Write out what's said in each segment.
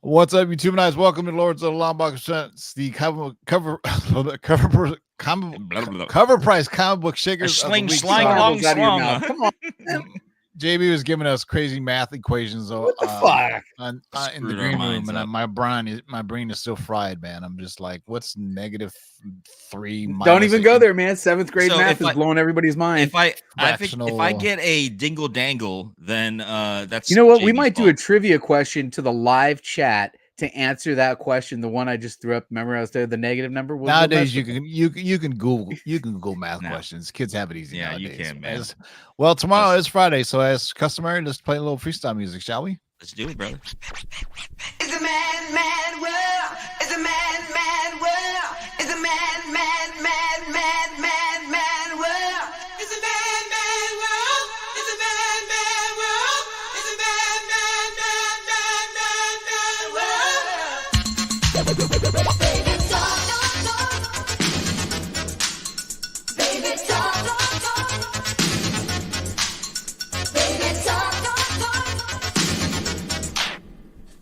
What's up, YouTube guys? Welcome to Lords of the Lombok Sense, the cover price comic book shakers. Sling long slong. Come on. JB was giving us crazy math equations. What the fuck? In the green room, and my brain is still fried, man. I'm just like, what's -3? Don't even go there, man. 7th grade math is blowing everybody's mind. I think if I get a dingle dangle, then that's what? JB's We might do fault. a trivia question to the live chat to answer that question. The one I just threw up. Remember, I was there. The negative number. Nowadays, you can Google math questions. Kids have it easy. Yeah, nowadays. you can, man. Well, tomorrow is Friday, so as customary, let's play a little freestyle music, shall we? Let's do it, brother. It's a mad world. It's a mad world. It's a mad world. It's a mad world. It's a mad world. It's a mad world. Baby talk. Baby talk.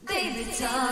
Baby talk.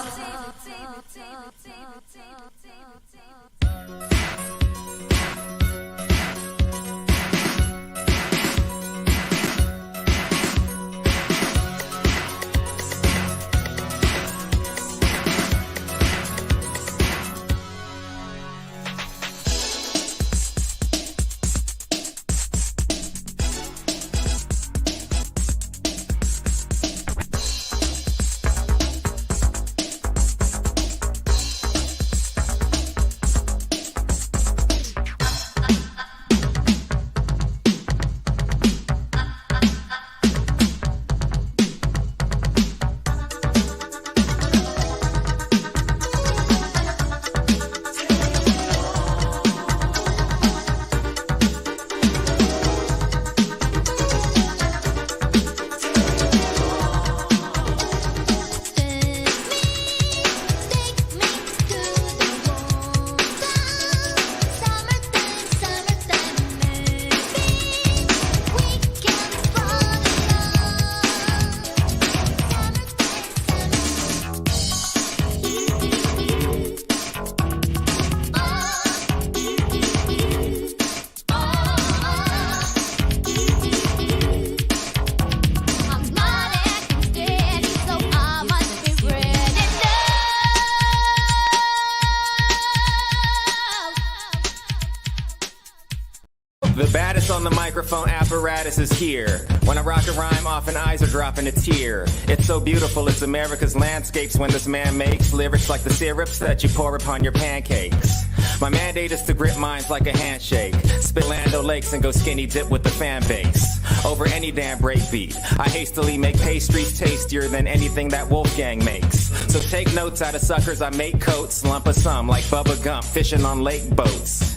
The baddest on the microphone apparatus is here. When I rock a rhyme, often eyes are dropping a tear. It's so beautiful, it's America's landscapes when this man makes lyrics like the syrups that you pour upon your pancakes. My mandate is to grip minds like a handshake. Spit Lando Lakes and go skinny dip with the fan base. Over any damn breakbeat, I hastily make pastries tastier than anything that Wolfgang makes. So take notes out of suckers, I make coats, lump of some like Bubba Gump, fishing on lake boats.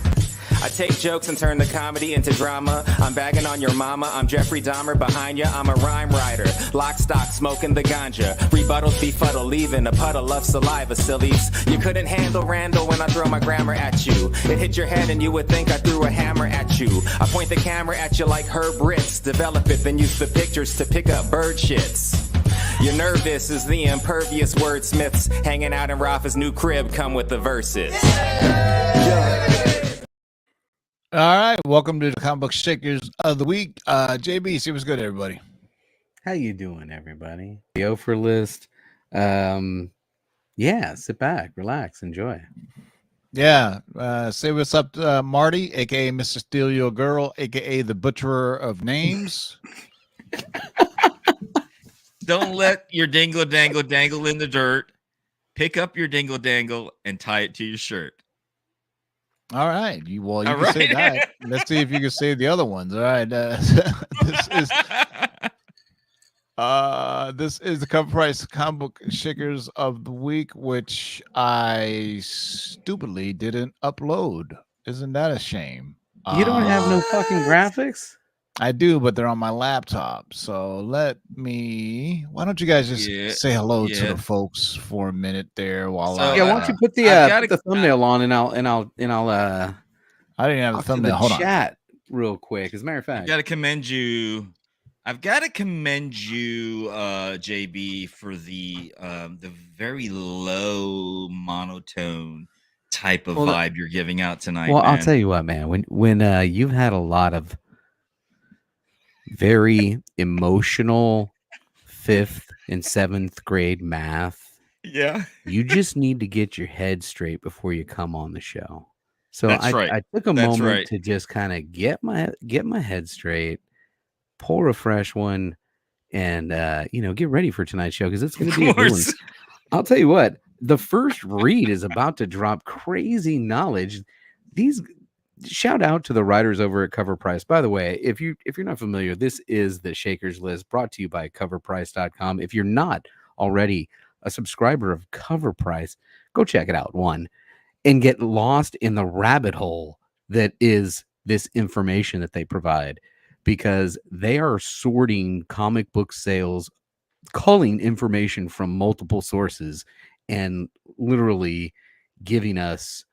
I take jokes and turn the comedy into drama. I'm bagging on your mama, I'm Jeffrey Dahmer behind ya. I'm a rhyme writer, lock stock, smoking the ganja. Rebuttals befuddle, leaving a puddle of saliva, sillies. You couldn't handle Randall when I throw my grammar at you. It hit your head and you would think I threw a hammer at you. I point the camera at you like Herb Ritz. Develop it, then use the pictures to pick up bird shits. You're nervous as the impervious wordsmiths hanging out in Rafa's new crib come with the verses. All right, welcome to the Comic Book Shakers of the Week. JB, see what's good, everybody. How you doing, everybody? The offer list. Yeah, sit back, relax, enjoy. Yeah, say what's up to Marty, aka Mr. Steal Your Girl, aka the Butcherer of Names. Don't let your dingle dangle in the dirt. Pick up your dingle dangle and tie it to your shirt. All right. You can say that. Let's see if you can say the other ones. All right. This is the Cover Price Comic Book Shakers of the Week, which I stupidly didn't upload. Isn't that a shame? You don't have no fucking graphics? I do, but they're on my laptop. So why don't you guys just say hello to the folks for a minute there while why don't you put the thumbnail on and I'll I didn't have the thumbnail. Hold on. Chat real quick. As a matter of fact, I gotta commend you. I've got to commend you, JB, for the very low monotone type of Well, vibe you're giving out tonight, Well, I'll man. tell you what, man. When you've had a lot of very emotional 5th and 7th grade math, Yeah, you just need to get your head straight before you come on the show. So that's right. I took a That's moment right. to just kind of get my head straight, pour a fresh one, and get ready for tonight's show because it's going to be a Of good one. course. I'll tell you what, the first read is about to drop crazy knowledge. These shout out to the writers over at CovrPrice. By the way, if you're not familiar, this is the Shakers List brought to you by CovrPrice.com. If you're not already a subscriber of CovrPrice, go check it out. One, and get lost in the rabbit hole that is this information that they provide, because they are sorting comic book sales, culling information from multiple sources, and literally giving us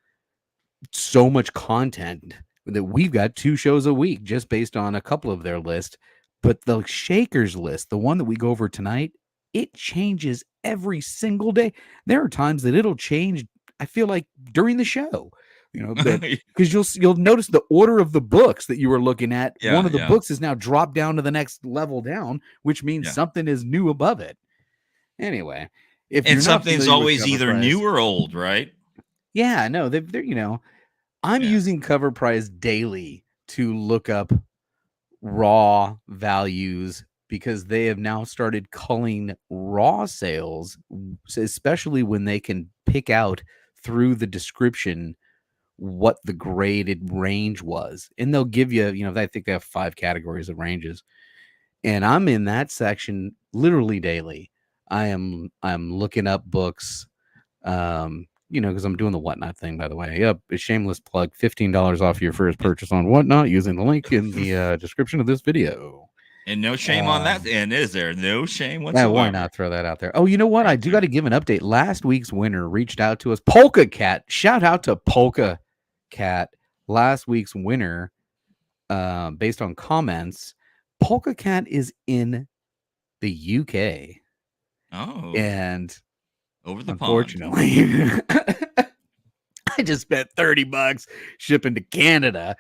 so much content that we've got 2 shows a week just based on a couple of their lists. But the Shakers List, the one that we go over tonight, it changes every single day. There are times that it'll change, I feel like, during the show, that because you'll notice the order of the books that you were looking at. Yeah, One of the yeah. books is now dropped down to the next level down, which means Yeah. something is new above it. Anyway, if And you're not something's familiar with always either CovrPrice- new or old, right? Yeah, no, they're I'm Yeah. using CovrPrice daily to look up raw values because they have now started culling raw sales, especially when they can pick out through the description what the graded range was. And they'll give you, I think they have 5 categories of ranges. And I'm in that section literally daily. I'm looking up books, because I'm doing the Whatnot thing, by the way. Yep, a shameless plug, $15 off your first purchase on Whatnot using the link in the description of this video. And no shame on that end, is there? No shame Yeah, whatsoever. why not throw that out there? Oh, you know what? I do got to give an update. Last week's winner reached out to us. Polka Cat. Shout out to Polka Cat. Last week's winner, based on comments, Polka Cat is in the UK. Oh, And over the pond. unfortunately, I just spent $30 shipping to Canada.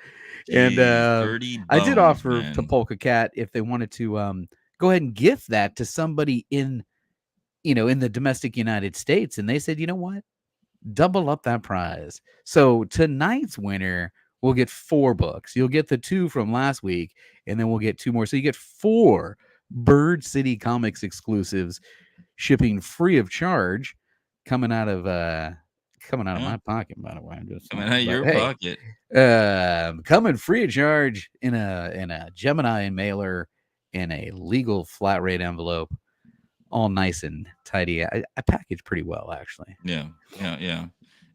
And Jeez, 30 I did bones, offer to man. Polka Cat if they wanted to go ahead and gift that to somebody in the domestic United States. And they said, you know what? Double up that prize. So tonight's winner will get 4 books. You'll get the 2 from last week, and then we'll get 2 more. So you get 4 Bird City Comics exclusives, shipping free of charge, coming out of my pocket, by the way. I'm just Coming out of your pocket. coming free of charge in a Gemini mailer in a legal flat rate envelope, all nice and tidy. I package pretty well, actually. Yeah.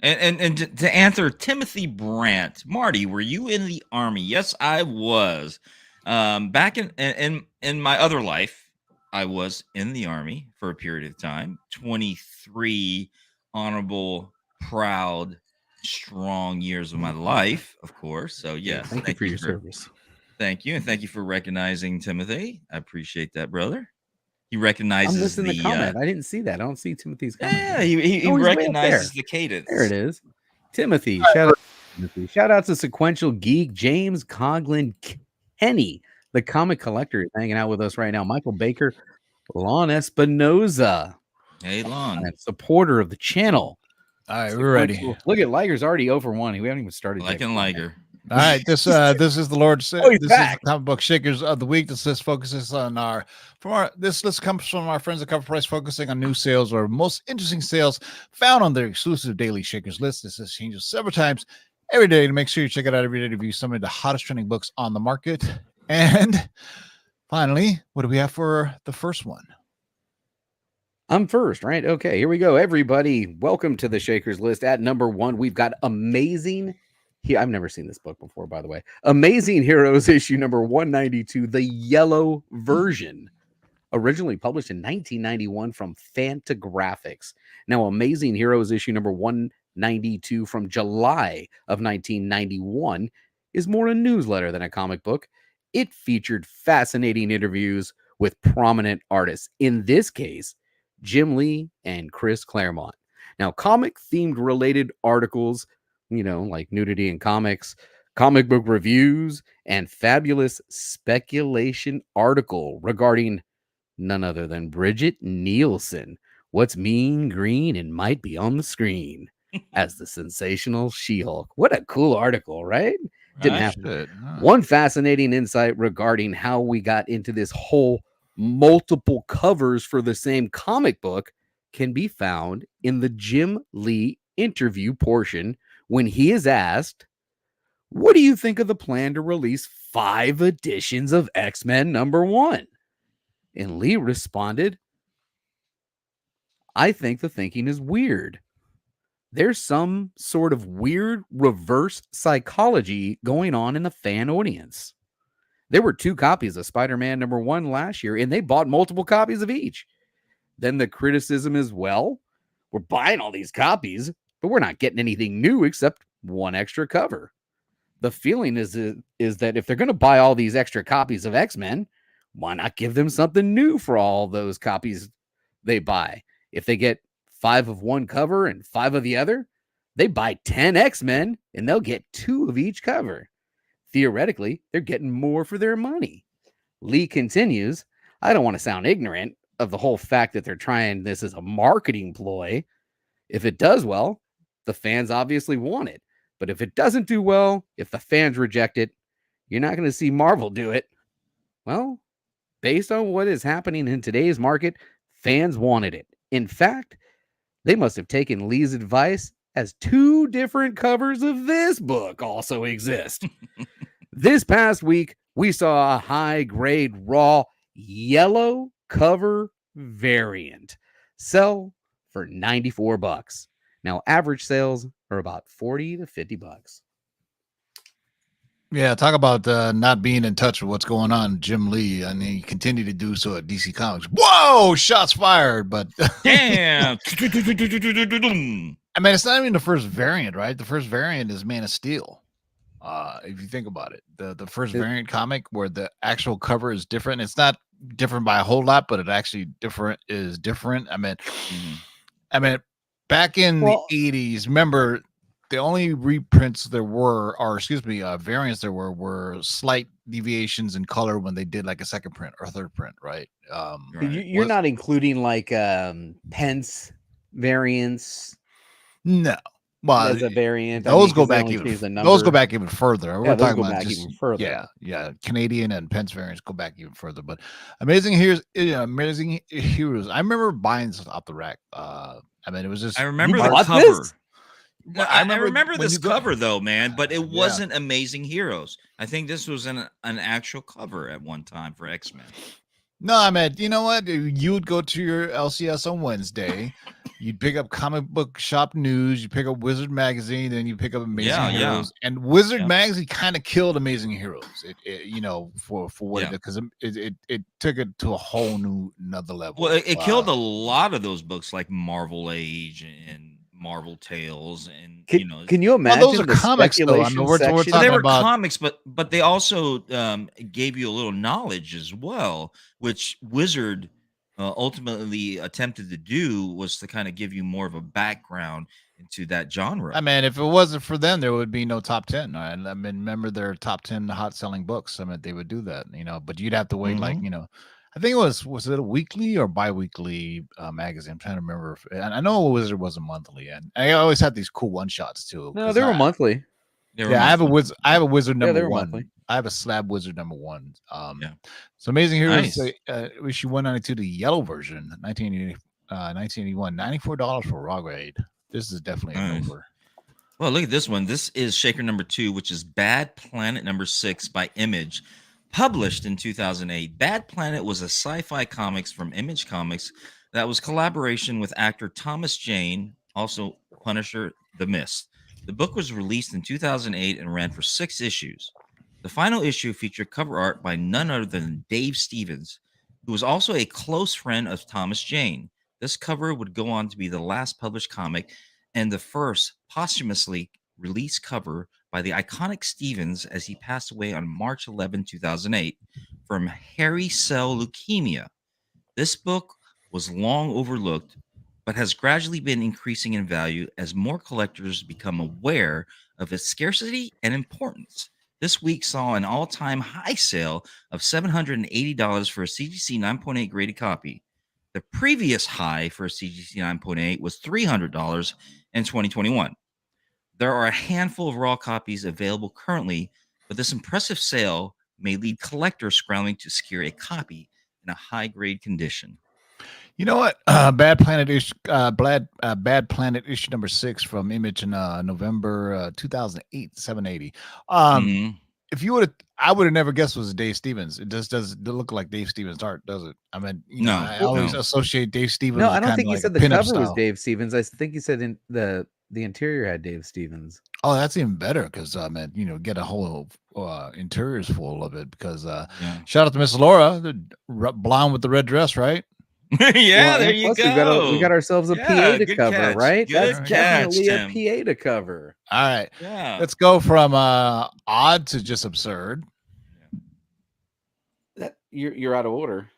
And to answer Timothy Brandt, Marty, were you in the Army? Yes, I was. Back in my other life, I was in the Army for a period of time. 23 honorable, proud, strong years of my life, of course. So yes, Thank you for your service. Thank you, and thank you for recognizing Timothy. I appreciate that, brother. He recognizes I'm missing the comment. I didn't see that. I don't see Timothy's comment. Yeah, he Oh, he's way up recognizes there. the cadence. There it is. Timothy. Shout out to Timothy. Shout out to Sequential Geek, James Coughlin, Kenny, the comic collector, is hanging out with us right now. Michael Baker, Lon Espinoza, Hey, Lon. and supporter of the channel. All right, we're ready. Look at Liger's already over 1. We haven't even started. yet. Liking Liger. All right, this is the Lord. Oh, he's This back. is the comic book shakers of the week. This list focuses on this list comes from our friends at CovrPrice, focusing on new sales or most interesting sales found on their exclusive daily shakers list. This list changes several times every day to make sure you check it out every day to view some of the hottest trending books on the market. And finally, what do we have for the first one? I'm first, right? Okay, here we go. Everybody, welcome to the Shakers List. At number 1, we've got Amazing. I've never seen this book before, by the way. Amazing Heroes issue number 192, the yellow version, originally published in 1991 from Fantagraphics. Now, Amazing Heroes issue number 192 from July of 1991 is more a newsletter than a comic book. It featured fascinating interviews with prominent artists, in this case, Jim Lee and Chris Claremont. Now, comic themed related articles, like nudity in comics, comic book reviews, and fabulous speculation article regarding none other than Bridget Nielsen. What's mean, green, and might be on the screen as the sensational She-Hulk. What a cool article, right? Didn't Right? have Shit, huh. one fascinating insight regarding how we got into this whole multiple covers for the same comic book can be found in the Jim Lee interview portion when he is asked, what do you think of the plan to release 5 editions of X-Men #1? And Lee responded, I think the thinking is weird. There's some sort of weird reverse psychology going on in the fan audience. There were 2 copies of Spider-Man #1 last year, and they bought multiple copies of each. Then the criticism is, well, we're buying all these copies, but we're not getting anything new except one extra cover. The feeling is that if they're going to buy all these extra copies of X-Men, why not give them something new for all those copies they buy? If they get 5 of one cover and 5 of the other, they buy 10 X-Men and they'll get 2 of each cover. Theoretically, they're getting more for their money. Lee continues, I don't want to sound ignorant of the whole fact that they're trying this as a marketing ploy. If it does well, the fans obviously want it. But if it doesn't do well, if the fans reject it, you're not going to see Marvel do it. Well, based on what is happening in today's market, fans wanted it. In fact, they must have taken Lee's advice, as 2 different covers of this book also exist. This past week, we saw a high-grade raw yellow cover variant sell for $94. Now, average sales are about $40 to $50. Yeah, talk about not being in touch with what's going on, Jim Lee, and he continued to do so at DC Comics. Whoa, shots fired! But Damn. I mean, it's not even the first variant, right? The first variant is Man of Steel. If you think about it, the first variant comic where the actual cover is different. It's not different by a whole lot, but it actually is different. I mean, back in the 80s, remember, the only reprints there were, or variants there were slight deviations in color when they did like a second print or third print, right? You're not including like Pence variants. No, well, as a variant. Those go back even further. We're talking about even further. Yeah. Canadian and Pence variants go back even further. But Amazing Heroes. I remember buying this off the rack. I mean, it was just. I remember the cover. This? No, I remember this cover though, man, but it wasn't Amazing Heroes. I think this was an actual cover at one time for X-Men. No, I mean, you know what? You would go to your LCS on Wednesday. You'd pick up comic book shop news. You pick up Wizard magazine, then you pick up Amazing Heroes. And Wizard magazine kind of killed Amazing Heroes. For what it, because it took it to a whole another level. Well, it killed a lot of those books like Marvel Age and Marvel Tales, and can you imagine? Well, those are comics, though. I mean, we're talking they were about comics, but they also gave you a little knowledge as well, which Wizard ultimately attempted to do was to kind of give you more of a background into that genre. I mean, if it wasn't for them, there would be no top 10. Right? I mean, remember their top 10 hot selling books. I mean, they would do that, but you'd have to wait I think it was it a weekly or bi-weekly magazine? I'm trying to remember. And I know Wizard was a monthly, and I always had these cool one shots too. No, they were monthly. I have a Wizard. I have a Wizard they were #1. monthly. I have a slab Wizard #1. So Amazing Heroes. Issue 192, the yellow version, 1981, $94 for raw grade. This is definitely a number. Well, look at this one. This is Shaker #2, which is Bad Planet #6 by Image. Published in 2008, Bad Planet was a sci-fi comics from Image Comics that was collaboration with actor Thomas Jane, also Punisher the Mist. The book was released in 2008 and ran for 6 issues. The final issue featured cover art by none other than Dave Stevens, who was also a close friend of Thomas Jane. This cover would go on to be the last published comic and the first posthumously released cover by the iconic Stevens as he passed away on March 11, 2008, from hairy cell leukemia. This book was long overlooked, but has gradually been increasing in value as more collectors become aware of its scarcity and importance. This week saw an all-time high sale of $780 for a CGC 9.8 graded copy. The previous high for a CGC 9.8 was $300 in 2021. There are a handful of raw copies available currently, but this impressive sale may lead collectors scrambling to secure a copy in a high-grade condition. You know what? Bad Planet issue number 6 from Image in November 2008, 780. Mhm. If you would have, I would have never guessed it was Dave Stevens. It just doesn't look like Dave Stevens' art, does it? I mean, No, I always no. associate Dave Stevens. No, with I don't kinda think he like said a the pinup cover was style. Dave Stevens. I think he said in the interior had Dave Stevens. Oh, that's even better because man, get a whole interiors full of it. Because Yeah. shout out to Miss Laura, the blonde with the red dress, right? Yeah, Well, there and you plus go. we got ourselves a Yeah, PA to good cover, catch. right? Good That's catch, definitely Tim. a PA to cover. All right, Yeah. let's go from odd to just absurd. That you're out of order.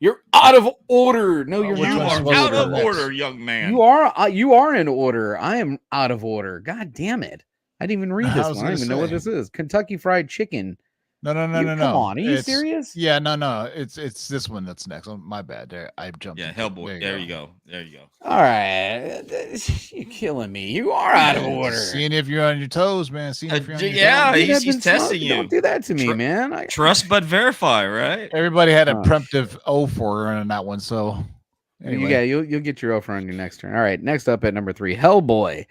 You're out of order. No, you're which You not one's are supposed to out go of next? order, young man. You are in order. I am out of order. God damn it! I didn't even read I this was one. I don't gonna even know what say. this is. Kentucky Fried Chicken. No. Come on, are you serious? Yeah, no. It's this one that's next. Oh, my bad. There, I jumped. Yeah, into- Hellboy. There you go. All right, you're killing me. You are out of Yeah, order. Seeing if you're on your toes, man. Seeing if you're on your yeah, toes. Dude, I've he's been slow. testing you. Don't do that to me, man. Trust but verify, right? Everybody had a Oh, preemptive O for her on that one. So anyway. you'll get your offer on your next turn. All right, next up at number 3, Hellboy,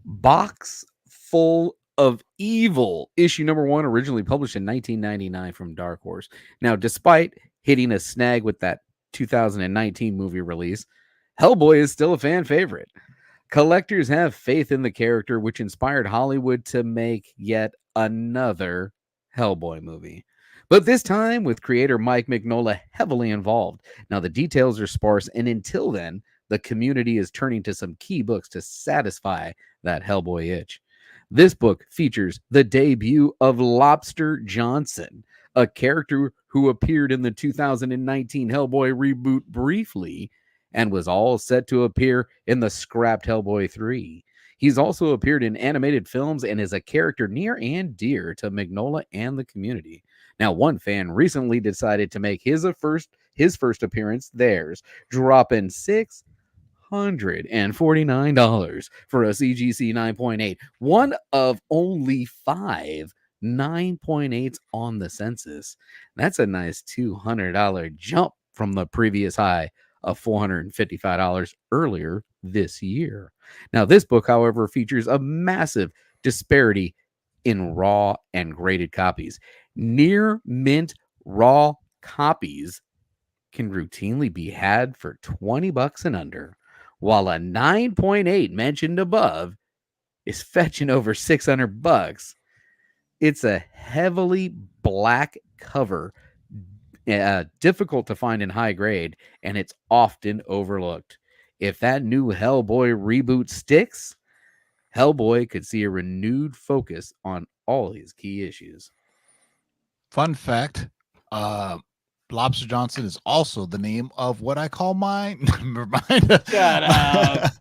Box Full of Evil, issue number 1, originally published in 1999 from Dark Horse. Now, despite hitting a snag with that 2019 movie release, Hellboy is still a fan favorite. Collectors have faith in the character, which inspired Hollywood to make yet another Hellboy movie. But this time with creator Mike Mignola heavily involved. Now, the details are sparse, and until then, the community is turning to some key books to satisfy that Hellboy itch. This book features the debut of Lobster Johnson, a character who appeared in the 2019 Hellboy reboot briefly and was all set to appear in the scrapped Hellboy 3. He's also appeared in animated films and is a character near and dear to Mignola and the community. Now, one fan recently decided to make his first appearance theirs, dropping $649 for a CGC 9.8, one of only 5 9.8s on the census. That's a nice $200 jump from the previous high of $455 earlier this year. Now, this book, however, features a massive disparity in raw and graded copies. Near mint raw copies can routinely be had for $20 and under, while a 9.8 mentioned above is fetching over $600. It's a heavily black cover, difficult to find in high grade, and it's often overlooked. If that new Hellboy reboot sticks, Hellboy could see a renewed focus on all his key issues. Fun fact, Lobster Johnson is also the name of what I call my Shut up.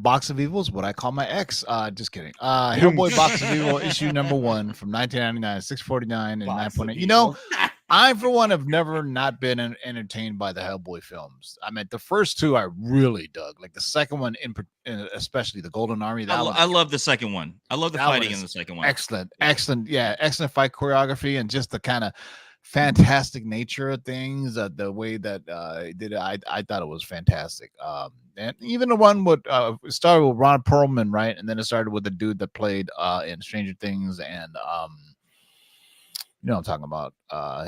Box of Evil is what I call my ex. Just kidding. Hellboy Box of Evil issue number 1 from 1999, 649 and 9.8. You know, I for one have never not been entertained by the Hellboy films. I mean, the first 2 I really dug. Like the second one, especially the Golden Army. I love the second one. I love the fighting in the second one. Excellent. Yeah, excellent fight choreography and just the kind of fantastic nature of things. The way that did it, I thought it was fantastic. And even the one with started with Ron Perlman, right, and then it started with the dude that played in Stranger Things, and you know what I'm talking about.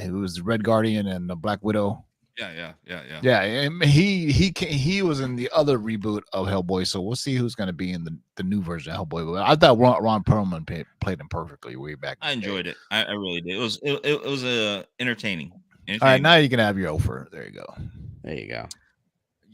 He was the Red Guardian and the Black Widow. Yeah. Yeah, and he was in the other reboot of Hellboy, so we'll see who's going to be in the new version of Hellboy. But I thought Ron Perlman played him perfectly way back. I enjoyed it. I really did. It was entertaining. All right, now you can have your offer. There you go. There you go.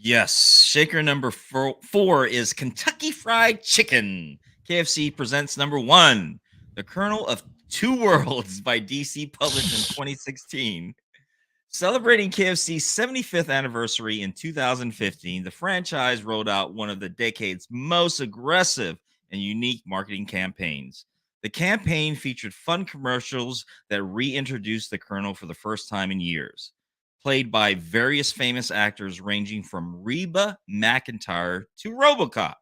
Yes, shaker number 4 is Kentucky Fried Chicken. KFC presents number 1, The Kernel of Two Worlds by DC, published in 2016. Celebrating KFC's 75th anniversary in 2015, the franchise rolled out one of the decade's most aggressive and unique marketing campaigns. The campaign featured fun commercials that reintroduced the Colonel for the first time in years, played by various famous actors ranging from Reba McEntire to RoboCop.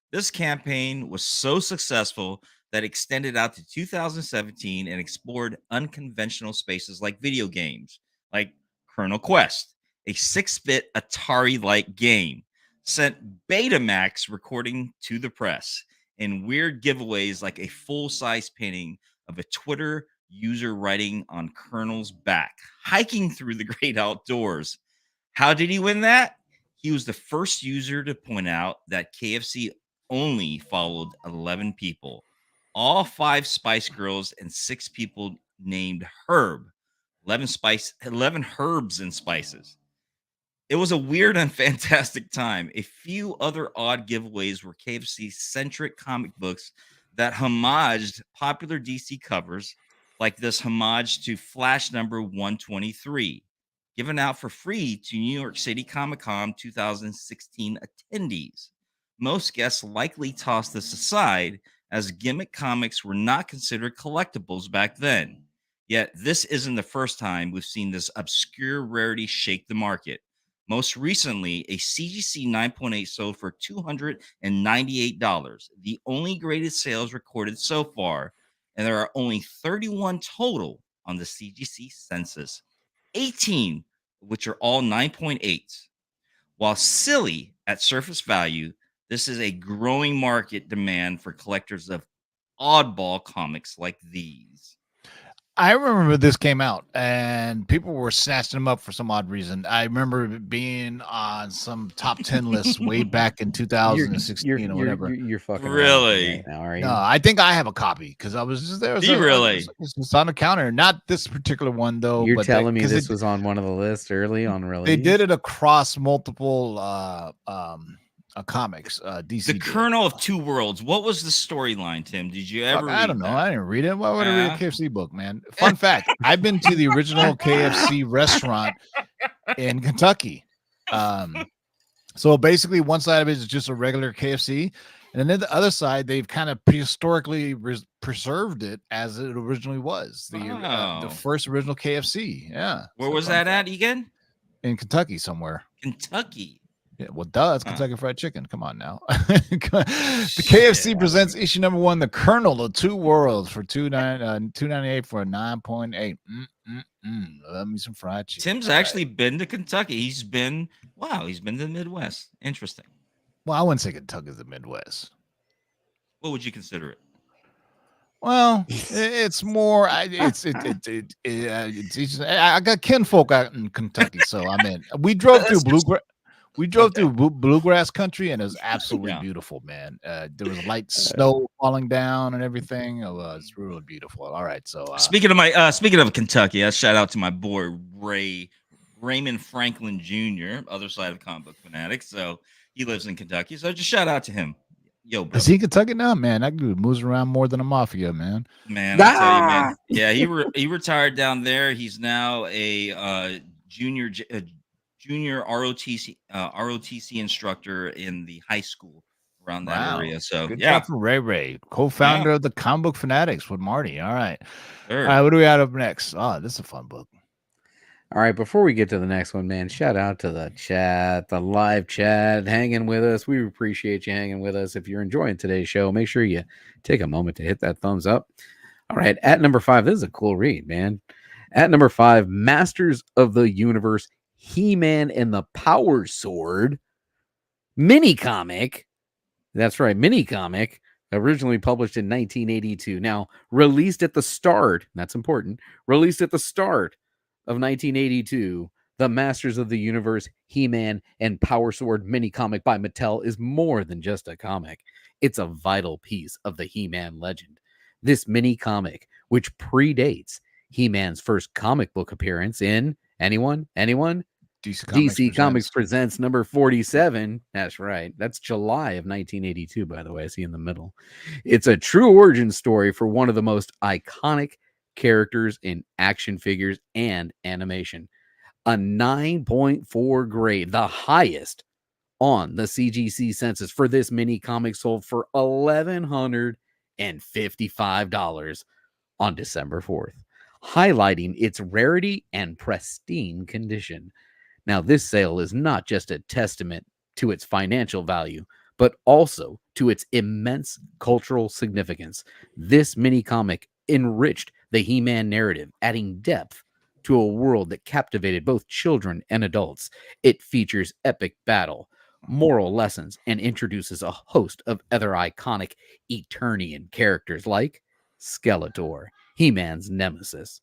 This campaign was so successful that it extended out to 2017 and explored unconventional spaces like video games, like Colonel Quest, a 6-bit Atari-like game, sent Betamax recording to the press, and weird giveaways like a full-size painting of a Twitter user riding on Colonel's back, hiking through the great outdoors. How did he win that? He was the first user to point out that KFC only followed 11 people, all 5 Spice Girls and 6 people named Herb. 11 herbs and spices. It was a weird and fantastic time. A few other odd giveaways were KFC-centric comic books that homaged popular DC covers, like this homage to Flash number 123, given out for free to New York City Comic-Con 2016 attendees. Most guests likely tossed this aside, as gimmick comics were not considered collectibles back then. Yet this isn't the first time we've seen this obscure rarity shake the market. Most recently, a CGC 9.8 sold for $298, the only graded sales recorded so far, and there are only 31 total on the CGC census, 18 of which are all 9.8s. While silly at surface value, this is a growing market demand for collectors of oddball comics like these. I remember this came out and people were snatching them up for some odd reason. I remember it being on some top 10 lists way back in 2016 or whatever. You're fucking Really? right now, are you? No, I think I have a copy because I was just there. Do you really? It's on the counter. Not this particular one though. You're but telling me 'cause this was on one of the lists early on release? They did it across multiple comics. DC. The did. Colonel of Two Worlds. What was the storyline, Tim? Did you ever? I don't know. That? I didn't read it. Why would I read a Yeah. KFC book, man? Fun fact: I've been to the original KFC restaurant in Kentucky. So basically, one side of it is just a regular KFC, and then the other side they've kind of prehistorically preserved it as it originally was. The Oh. first original KFC. Yeah. Where So was fun that fact. at again? In Kentucky somewhere. Kentucky. Yeah, well, duh, it's Huh. Kentucky Fried Chicken. Come on now. The KFC presents issue number 1, The Colonel of Two Worlds, for $298 for a 9.8. Love me some fried chicken. Tim's All right. actually been to Kentucky. He's been to the Midwest. Interesting. Well, I wouldn't say Kentucky's the Midwest. What would you consider it? Well, it's more. I got kinfolk out in Kentucky, so I mean, we drove through bluegrass. We drove through bluegrass country, and it was absolutely Yeah. beautiful, man. There was light snow falling down and everything. It was really beautiful. All right, so Speaking of Kentucky, I shout out to my boy Raymond Franklin Jr., other side of Comic Book Fanatics. So he lives in Kentucky. So just shout out to him. Yo, bro. is he in Kentucky now, man? That dude moves around more than a mafia, man. Man, I tell you, man. Yeah, he retired down there. He's now a junior ROTC instructor in the high school around that area. So Good yeah, job for Ray, co-founder of the Comic Book Fanatics with Marty. All right. sure. All right, what do we have up next? Oh, this is a fun book. All right, before we get to the next one, man, shout out to the chat, the live chat, hanging with us. We appreciate you hanging with us. If you're enjoying today's show, make sure you take a moment to hit that thumbs up. All right, at number 5, this is a cool read, man. At number 5, Masters of the Universe, He-Man and the Power Sword mini comic. That's right, mini comic, originally published in 1982. Now, released at the start, that's important, released at the start of 1982, the Masters of the Universe, He-Man, and Power Sword mini comic by Mattel is more than just a comic. It's a vital piece of the He-Man legend. This mini comic, which predates He-Man's first comic book appearance in anyone? DC DC Comics presents number 47. That's right. That's July of 1982, by the way. I see in the middle. It's a true origin story for one of the most iconic characters in action figures and animation. A 9.4 grade, the highest on the CGC census for this mini comic, sold for $1,155 on December 4th, highlighting its rarity and pristine condition. Now, this sale is not just a testament to its financial value, but also to its immense cultural significance. This mini comic enriched the He-Man narrative, adding depth to a world that captivated both children and adults. It features epic battle, moral lessons, and introduces a host of other iconic Eternian characters like Skeletor, He-Man's nemesis.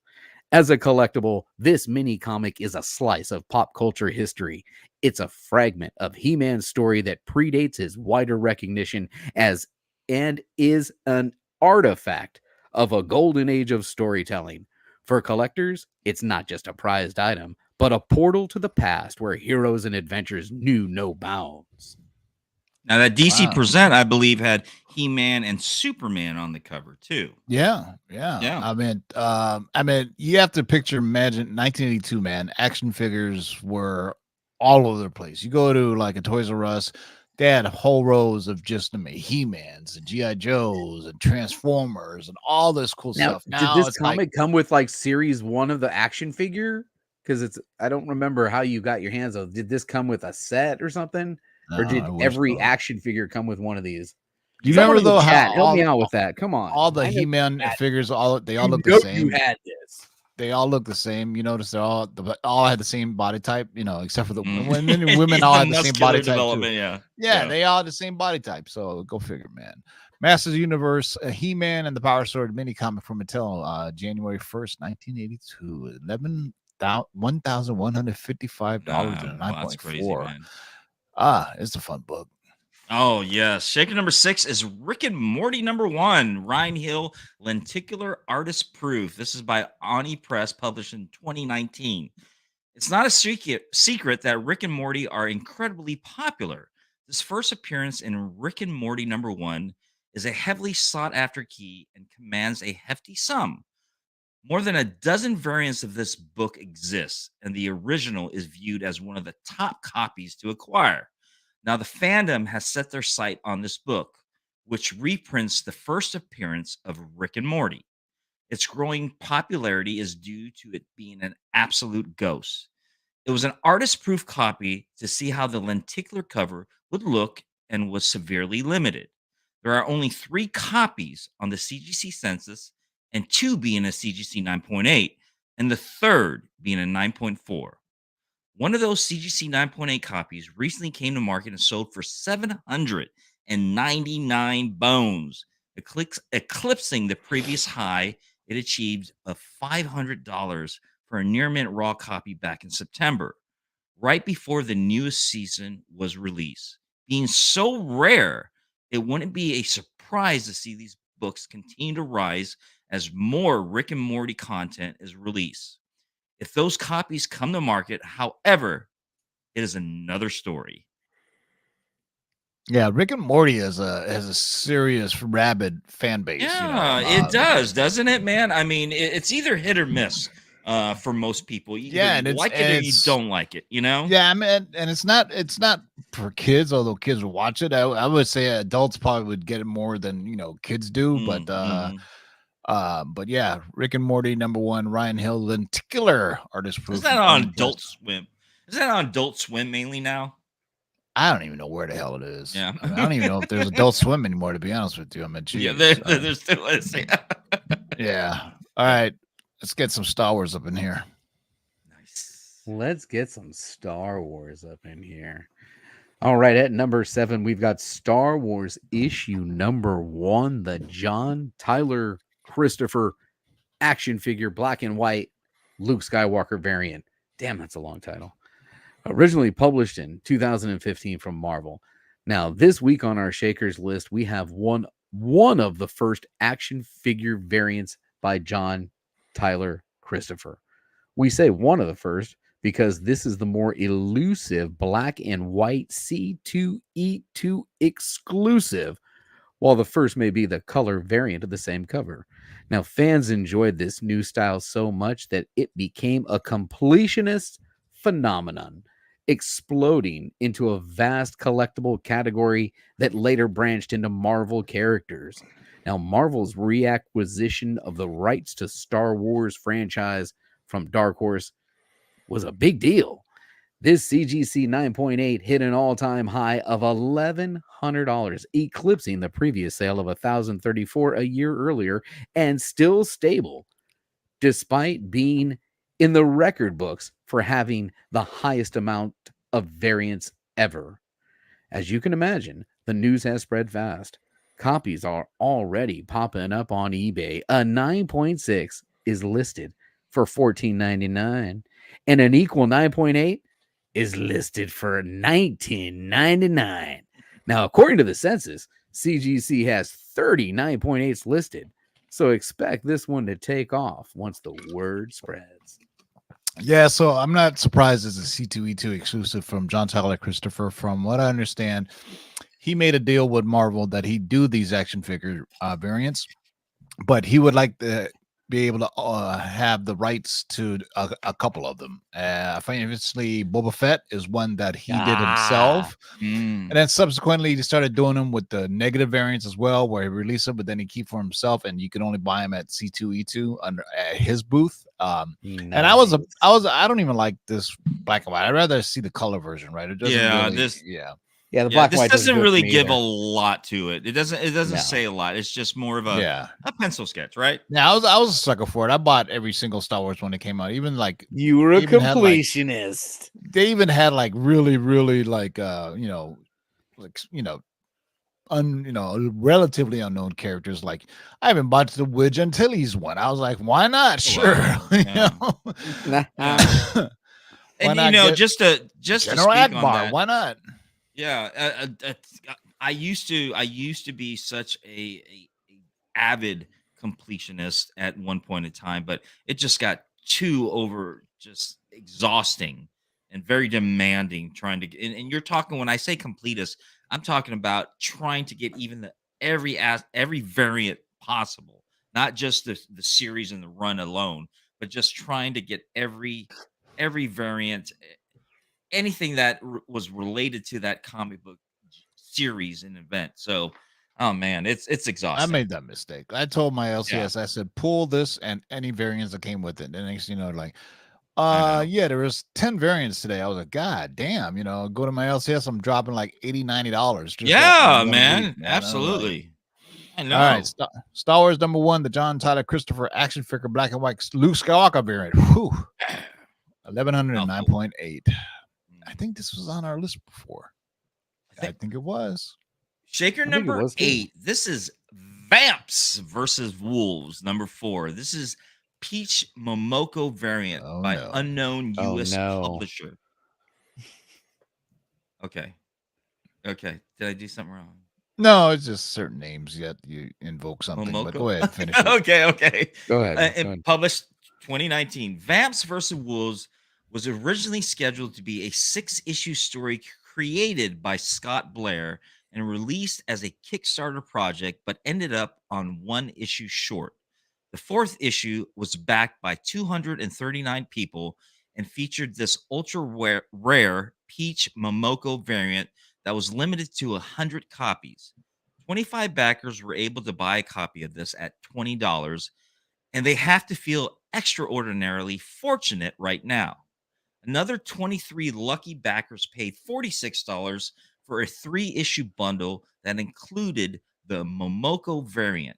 As a collectible, this mini comic is a slice of pop culture history. It's a fragment of He-Man's story that predates his wider recognition and is an artifact of a golden age of storytelling. For collectors, it's not just a prized item, but a portal to the past where heroes and adventures knew no bounds. Now that DC Wow. Present, I believe, had He-Man and Superman on the cover too. Yeah. Yeah. I mean, you have to imagine 1982, man. Action figures were all over the place. You go to like a Toys R Us, they had whole rows of just He-Mans and G.I. Joes and Transformers and all this cool Now, stuff. Now, did this it's comic come with like series 1 of the action figure? Because I don't remember how you got your hands on. Did this come with a set or something? Or did I wish every so. action figure come with one of these? You Someone remember in the though chat, how help me all, out with that. Come on. all the I know He-Man you had- figures, they all you look know the same. You had this. They all look the same. You notice they all had the same body type, except for the Mm. women. Women all had the same muscular body type too. development. Yeah. They all had the same body type. So go figure, man. Masters Universe, He-Man and the Power Sword mini comic from Mattel, January 1st, 1982. $1,155 and a Wow, that's crazy, 9.4. man. It's a fun book. Oh, yes. Shaker number 6 is Rick and Morty number 1, Ryan Hill, Lenticular Artist Proof. This is by Oni Press, published in 2019. It's not a secret that Rick and Morty are incredibly popular. This first appearance in Rick and Morty number 1 is a heavily sought after key and commands a hefty sum. More than a dozen variants of this book exists, and the original is viewed as one of the top copies to acquire. Now, the fandom has set their sight on this book, which reprints the first appearance of Rick and Morty. Its growing popularity is due to it being an absolute ghost. It was an artist-proof copy to see how the lenticular cover would look and was severely limited. There are only 3 copies on the CGC census, and 2 being a CGC 9.8, and the third being a 9.4. One of those CGC 9.8 copies recently came to market and sold for 799 bones, eclipsing the previous high it achieved of $500 for a near mint raw copy back in September, right before the newest season was released. Being so rare, it wouldn't be a surprise to see these books continue to rise as more Rick and Morty content is released. If those copies come to market, however, it is another story. Yeah, Rick and Morty has a serious rabid fan base. Yeah, it does, doesn't it, man? I mean, it's either hit or miss for most people. Yeah, and you it's like it or you don't like it, Yeah, I mean, and it's not for kids, although kids will watch it. I would say adults probably would get it more than kids do, but yeah, Rick and Morty number 1, Ryan Hill, Lenticular Artist Proof. Is that on Adult Swim? Is that on Adult Swim mainly now? I don't even know where the hell it is. Yeah. I don't even know if there's Adult Swim anymore, to be honest with you. I mean, geez, Yeah, there still is. Yeah. All right, let's get some Star Wars up in here. Nice. Let's get some Star Wars up in here. All right, at number 7, we've got Star Wars issue number 1, the John Tyler Christopher action figure, black and white, Luke Skywalker variant. Damn, that's a long title. Originally published in 2015 from Marvel. Now, this week on our Shakers list, we have one of the first action figure variants by John Tyler Christopher. We say one of the first because this is the more elusive black and white C2E2 exclusive, while the first may be the color variant of the same cover. Now, fans enjoyed this new style so much that it became a completionist phenomenon, exploding into a vast collectible category that later branched into Marvel characters. Now, Marvel's reacquisition of the rights to Star Wars franchise from Dark Horse was a big deal. This CGC 9.8 hit an all-time high of $1,100, eclipsing the previous sale of $1,034 a year earlier, and still stable, despite being in the record books for having the highest amount of variants ever. As you can imagine, the news has spread fast. Copies are already popping up on eBay. A 9.6 is listed for $14.99, and an equal 9.8 is listed for $19.99. Now, according to the census, CGC has 30 9.8s listed, so expect this one to take off once the word spreads. Yeah, so I'm not surprised it's a C2E2 exclusive from John Tyler Christopher. From what I understand, he made a deal with Marvel that he'd do these action figure variants, but he would like to be able to have the rights to a couple of them. Famously, Boba Fett is one that he did himself. And then subsequently, he started doing them with the negative variants as well, where he released them, but then he keep for himself, and you can only buy them at C2E2 at his booth. And I don't even like this black and white. I'd rather see the color version, right? It doesn't The black and white this doesn't really give either. a lot to it. It doesn't say a lot. It's just more of a pencil sketch, right? Yeah, I was a sucker for it. I bought every single Star Wars when it came out. Even like you were a completionist. They even had like really, really like relatively unknown characters. Like I haven't bought the Wedge Antilles one. I was like, why not? Sure. And just to General speak Akbar, on that, why not? Yeah, I used to be such a avid completionist at one point in time, but it just got just exhausting and very demanding trying to get. And you're talking, when I say completist, I'm talking about trying to get even every variant possible, not just the series and the run alone, but just trying to get every variant, anything that was related to that comic book series and event. So, oh man, it's exhausting. I made that mistake. I told my LCS, I said, pull this and any variants that came with it. And next, like, there was 10 variants today. I was like, God damn, go to my LCS, I'm dropping like $80-$90. Yeah, man, absolutely. I know. All right, Star Wars #1, the John Tyler Christopher action figure black and white Luke Skywalker variant. Whew. 1109.8. I think this was on our list before. I think it was. Shaker number 8. This is Vamps versus Wolves #4. This is Peach Momoko variant by unknown U.S. publisher. Okay. Did I do something wrong? No, it's just certain names yet you invoke something. Momoko? But go ahead, finish it. Okay. Go ahead. It published 2019. Vamps versus Wolves was originally scheduled to be a 6-issue story created by Scott Blair and released as a Kickstarter project, but ended up on 1 issue short. The 4th issue was backed by 239 people and featured this ultra rare Peach Momoko variant that was limited to 100 copies. 25 backers were able to buy a copy of this at $20, and they have to feel extraordinarily fortunate right now. Another 23 lucky backers paid $46 for a 3-issue bundle that included the Momoko variant.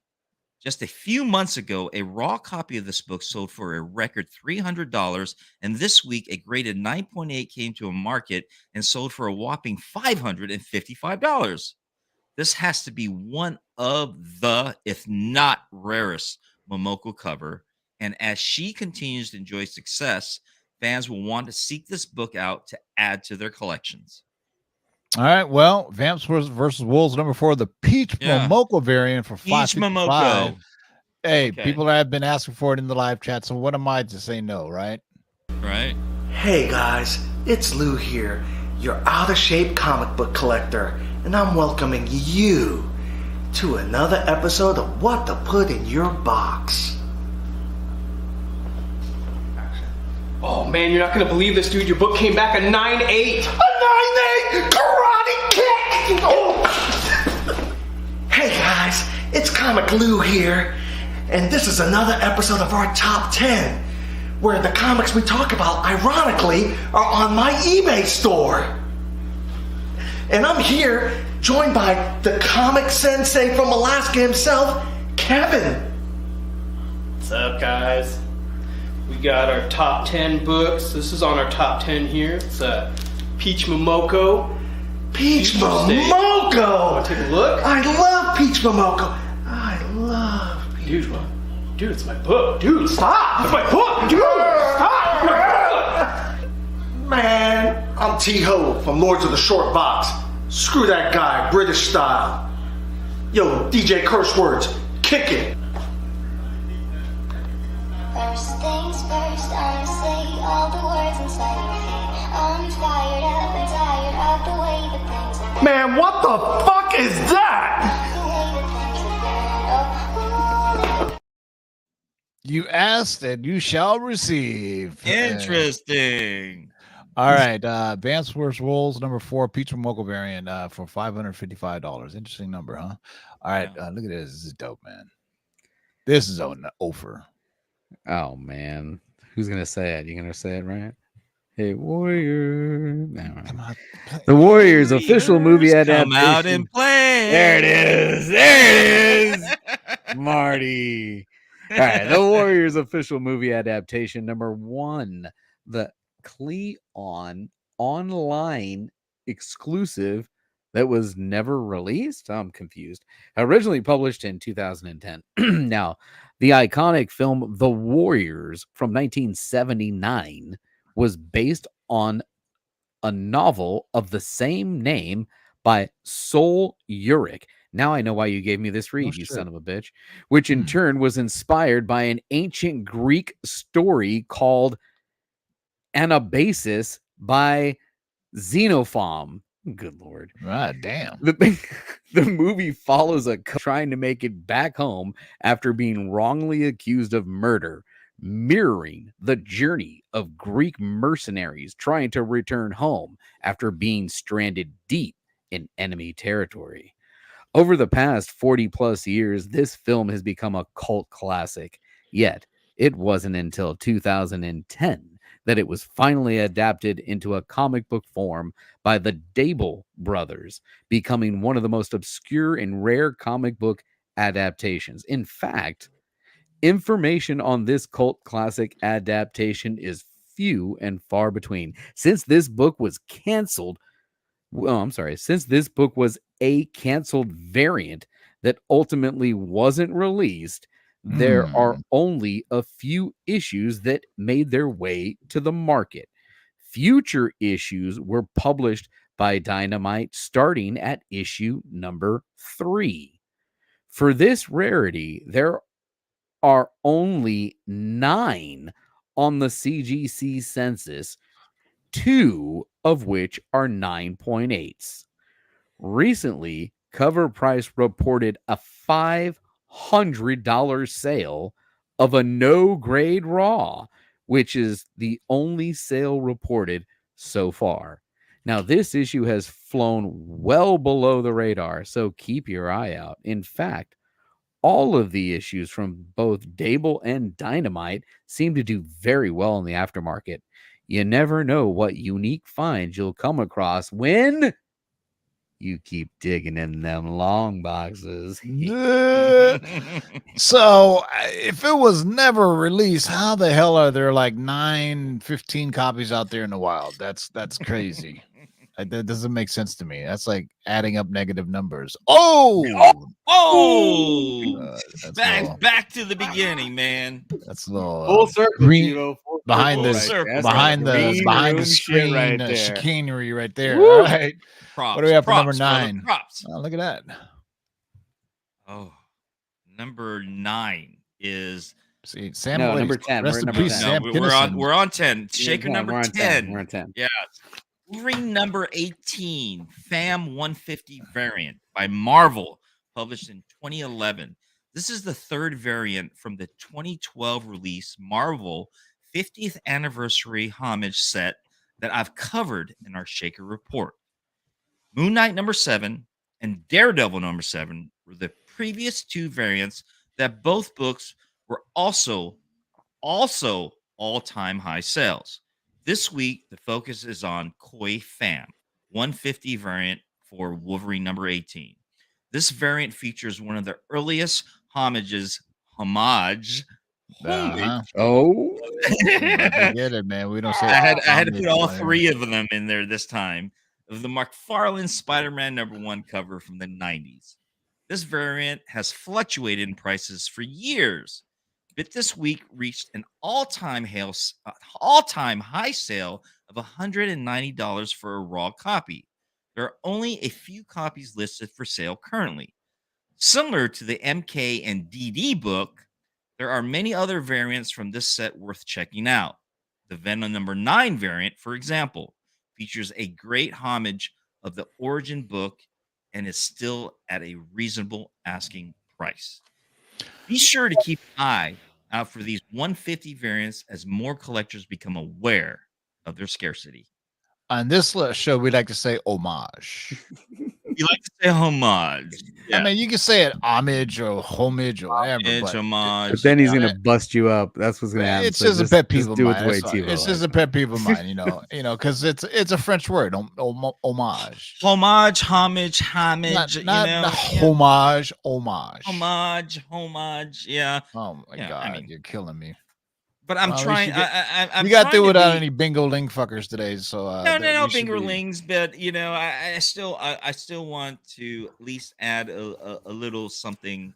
Just a few months ago, a raw copy of this book sold for a record $300, and this week a graded 9.8 came to a market and sold for a whopping $555. This has to be one of the, if not rarest, Momoko cover, and as she continues to enjoy success, fans will want to seek this book out to add to their collections. All right, well, Vamps versus Wolves #4, the Peach Momoko variant for $555. Hey, people have been asking for it in the live chat, so what am I to say no, right? Right. Hey guys, it's Lou here, your out-of-shape comic book collector, and I'm welcoming you to another episode of What to Put in Your Box. Oh man, you're not gonna believe this, dude. Your book came back a 9.8. A 9.8 karate kick! Oh. Hey guys, it's Comic Lou here, and this is another episode of our Top 10, where the comics we talk about, ironically, are on my eBay store. And I'm here, joined by the comic sensei from Alaska himself, Kevin. What's up, guys? We got our top 10 books. This is on our top 10 here. It's Peach Momoko. Peach Interesting. Momoko! Wanna take a look? I love Peach Momoko. I love Peach Momoko. Dude, it's my book. Dude, stop! It's my book! Dude, stop! Man, I'm T-Ho from Lords of the Short Box. Screw that guy, British style. Yo, DJ Curse Words, kick it. First things first, I'ma say all the words inside your head. I'm fired up and tired of the way that things are. Man, what the fuck is that? The way that things are going. Oh, You asked and you shall receive. Interesting. All right. Bandsworth Rolls number 4, Peach Momoko variant for $555. Interesting number, huh? All right. Look at this. This is dope, man. This is an offer. Oh man, who's gonna say it? You gonna say it right? Hey Warrior! No, Come on. the Warriors official movie adaptation. Come out and play. There it is. There it is. Marty. All right, the Warriors official movie adaptation number 1, the Cleon online exclusive that was never released. I'm confused. Originally published in 2010. Now, the iconic film The Warriors from 1979 was based on a novel of the same name by Sol Uric. Now I know why you gave me this read, you son of a bitch. Which in turn was inspired by an ancient Greek story called Anabasis by Xenophon. Good Lord. Right, damn. The movie follows a trying to make it back home after being wrongly accused of murder, mirroring the journey of Greek mercenaries trying to return home after being stranded deep in enemy territory. Over the past 40 plus years, this film has become a cult classic. Yet, it wasn't until 2010 that it was finally adapted into a comic book form by the Dable brothers, becoming one of the most obscure and rare comic book adaptations. In fact, information on this cult classic adaptation is few and far between. Since this book was canceled, since this book was a canceled variant that ultimately wasn't released, there are only a few issues that made their way to the market. Future issues were published by Dynamite starting at issue number 3. For this rarity, there are only 9 on the CGC census, 2 of which are 9.8s. Recently, CovrPrice reported a $500 sale of a no-grade raw, which is the only sale reported so far. Now, this issue has flown well below the radar, so keep your eye out. In fact, all of the issues from both Dable and Dynamite seem to do very well in the aftermarket. You never know what unique finds you'll come across when you keep digging in them long boxes. So if it was never released, how the hell are there like 15 copies out there in the wild? That's crazy. That doesn't make sense to me. That's like adding up negative numbers. Back to the beginning, man. That's a little Full circle, green behind the screen right there. chicanery right there. Woo! All right. Props, What do we have for props, number brother, 9? props. Oh, look at that. Oh, number 9 is See, Sam. No, Ladies, number 10. Rest We're at in number peace, 10. Sam. We're on 10. Shaker number We're on 10. We're on 10. Yeah. Wolverine number 18, FAM 150 variant by Marvel, published in 2011. This is the third variant from the 2012 release Marvel 50th anniversary homage set that I've covered in our Shaker report. Moon Knight number 7 and Daredevil number 7 were the previous two variants that both books were also all-time high sales. This week, the focus is on Koi Fam 150 variant for Wolverine number 18. This variant features one of the earliest homage. Oh, We get it, man. We don't say. I had to homage put all on here. three of them in there this time, of the McFarlane Spider-Man number 1 cover from the 90s. This variant has fluctuated in prices for years, but this week reached an all-time high sale of $190 for a raw copy. There are only a few copies listed for sale currently. Similar to the MK and DD book, there are many other variants from this set worth checking out. The Venom number 9 variant, for example, features a great homage of the origin book and is still at a reasonable asking price. Be sure to keep an eye out for these 150 variants as more collectors become aware of their scarcity. On this show, we like to say homage. You like to say homage. I mean, you can say it homage or homage or whatever. Homage, homage. but then he's gonna bust you up. That's what's gonna happen. It's just a pet peeve of do mine. it the way It's Tivo just a pet peeve of mine, because it's a French word, homage. Homage, homage, Not homage, homage. Homage, yeah. Oh my Yeah, god, I mean- you're killing me. But I'm Well, trying. we should I'm We got trying through to without be- any bingo ling fuckers today, so No, we should be- bingerlings. But I still want to at least add a little something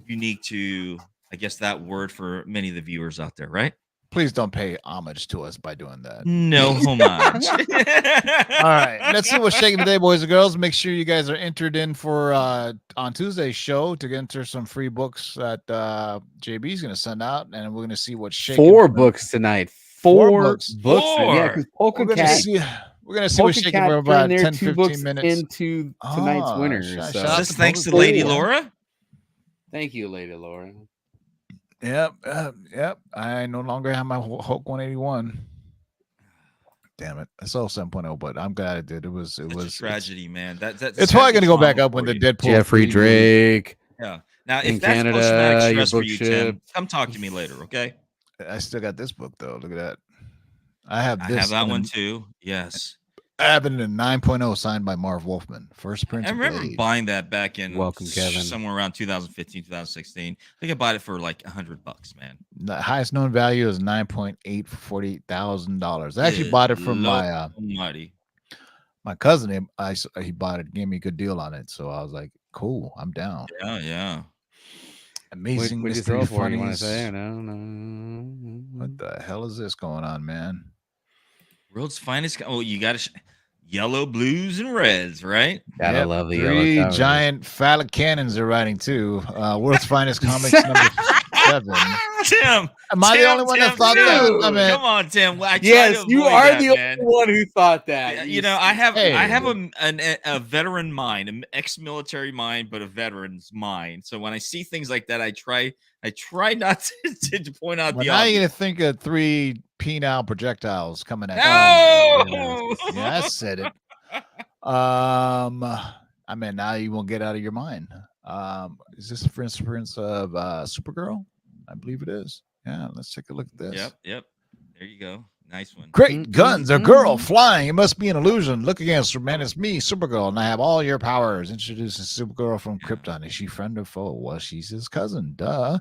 unique to, I guess, that word for many of the viewers out there, right? Please don't pay homage to us by doing that. No homage. All right, let's see what's shaking today, boys and girls. Make sure you guys are entered in for on Tuesday's show to enter some free books that JB's going to send out, and we're going to see what's shaking. 4 books tonight. 4 books. Four. Yeah, because Polka We're Cat. going to see what's shaking for about 10, 15 minutes. into tonight's Oh, winner. shout So. out Is this thanks to Lady Laura? Thank you, Lady Laura. Yep. I no longer have my Hulk 181. Damn it! I saw 7.0, but I'm glad I did. It was Such a tragedy, man. It's probably going to go back up when the Deadpool. Jeffrey 3D Drake. Yeah. Now, In if that's Canada, post-traumatic your stress for book you, ship. Tim, come talk to me later, okay? I still got this book though. Look at that. I have I this. have that in one a- too. Yes. I have it in a 9.0 signed by Marv Wolfman. First Prince. I of remember Blade. buying that back in Welcome, Kevin. somewhere around 2015, 2016. I think I bought it for like $100, man. The highest known value is 9.8 for $48,000. I actually Good bought it from Lord my Almighty. my cousin. He bought it, gave me a good deal on it, so I was like, "Cool, I'm down." Yeah. Amazing What did you mystery throw for? You want to funnies. say? No. What the hell is this going on, man? World's finest. Oh, you got to yellow, blues, and reds, right? Gotta Yep, love the 3 yellow covers. giant phallic cannons are writing too. World's finest comics number 7. Tim. Am I the Tim, only one that Tim, thought that? Tim. I mean, Come on, Tim. I try Yes, to you avoid are that, the man. only one who thought that. You know, I have Hey. a veteran mind, an ex-military mind, but a veteran's mind. So when I see things like that, I try not to point out well, the now obvious. you're gonna think of 3 penile projectiles coming at you. No! Yeah, I said it. I mean, now you won't get out of your mind. Is this for instance of Supergirl? I believe it is. Yeah, let's take a look at this. Yep. There you go. Nice one. Great guns, a girl flying. It must be an illusion. Look against man, it's me, Supergirl, and I have all your powers. Introduces Supergirl from Krypton. Is she friend or foe? Well, she's his cousin. Duh.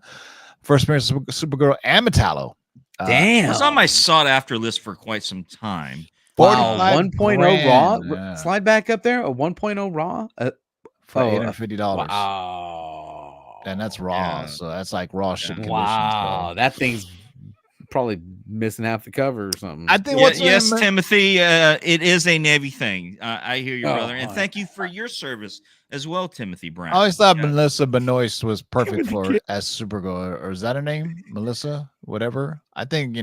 First appearance of Supergirl and Metallo. It Damn. was on my sought after list for quite some time. Wow, 45 1.0 raw. grand, yeah. Slide back up there. A 1.0 raw. For Oh, $850. Wow. And that's raw. Yeah. So that's like raw shit conditions. Wow, bro. that thing's probably missing half the cover or something. I think yes, Timothy, it is a Navy thing. I hear you, brother, and thank you for your service as well, Timothy Brown. I always thought Melissa Benoist was perfect for as Supergirl, or is that her name, Melissa? Whatever. I think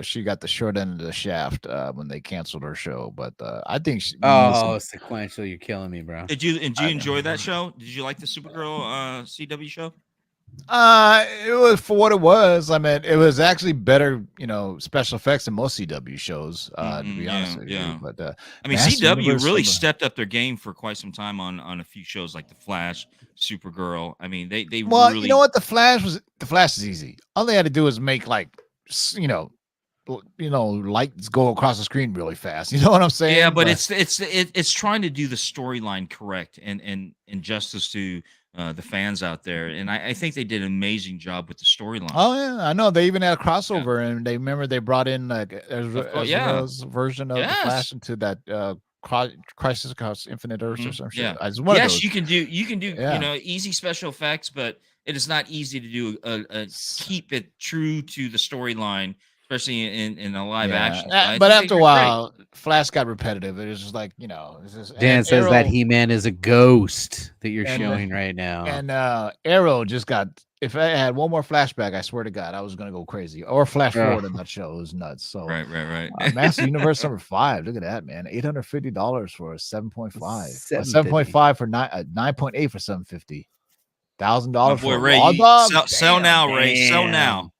she got the short end of the shaft when they canceled her show, but I think sequential, you're killing me, bro. Did you enjoy that show? Did you like the Supergirl CW show? It was for what it was. I mean, it was actually better, special effects than most CW shows, to be honest with you. But I mean, CW really stepped up their game for quite some time on a few shows like The Flash, Supergirl. I mean, they really... you know what? The Flash is easy. All they had to do was make lights go across the screen really fast. You know what I'm saying? Yeah, but it's trying to do the storyline correct and justice to the fans out there, and I think they did an amazing job with the storyline. Oh yeah, I know. They even had a crossover, and they brought in Ezra's version of the Flash into that Crisis Across Infinite Earths or some shit. Yes, you can do easy special effects, but it is not easy to do keep it true to the storyline, especially in a live action. But after a while, Flash got repetitive. It was just like, Dan says that He-Man is a ghost that you're showing right now. And Arrow just got, if I had one more flashback, I swear to God, I was going to go crazy. Or flash forward in that show. It was nuts. So right. Master Universe number 5. Look at that, man. $850 for a 7.5. 7.5 for 9.8 for $750. $1,000 for Ray, Raw Dog. Sell now, Ray. Sell now.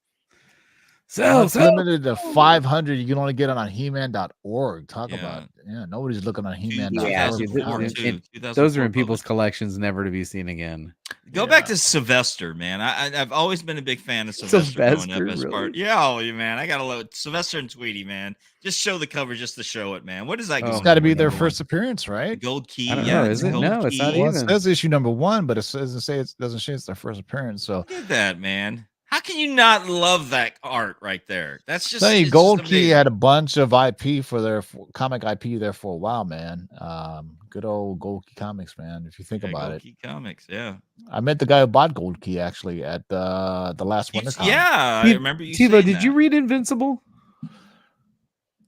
Limited to 500. You can only get it on He-Man.org. Talk about nobody's looking on He-Man.org. Those are in people's collections, never to be seen again. Go back to Sylvester, man. I've always been a big fan of Sylvester growing up as part. Yeah, man. I gotta love Sylvester and Tweety, man. Just show the cover just to show it, man. What is that? It's got to be their first appearance, right? The Gold Key. I don't know. Is it? No, it's not even. It says issue number 1, but it doesn't say it's their first appearance. So look at that, man. How can you not love that art right there? That's just Gold Key had a bunch of IP for their comic IP there for a while, man. Good old Gold Key Comics, man. If you think about it, Gold Key Comics, yeah. I met the guy who bought Gold Key actually at the last WonderCon. Yeah, I remember you. Tivo, did you read Invincible?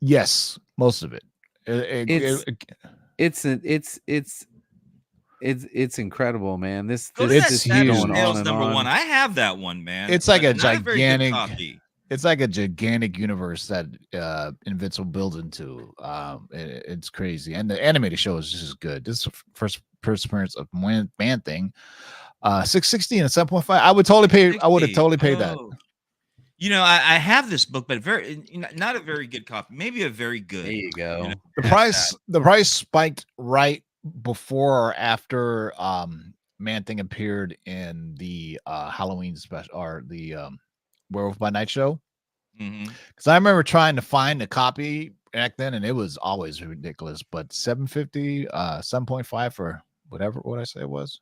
Yes, most of it. It's incredible, man. This is huge. Number 1. I have that one, man. It's like a gigantic. It's like a gigantic universe that Invincible builds into. It's crazy, and the animated show is just as good. This is the first appearance of Man Thing. 660 and 7.5. I would totally pay. I would have totally paid that. I have this book, but not a very good copy. Maybe a very good. There you go. The price spiked right before or after Man Thing appeared in the Halloween special or the Werewolf by Night show. Because I remember trying to find a copy back then, and it was always ridiculous. But 750, 7.5 for what I say it was.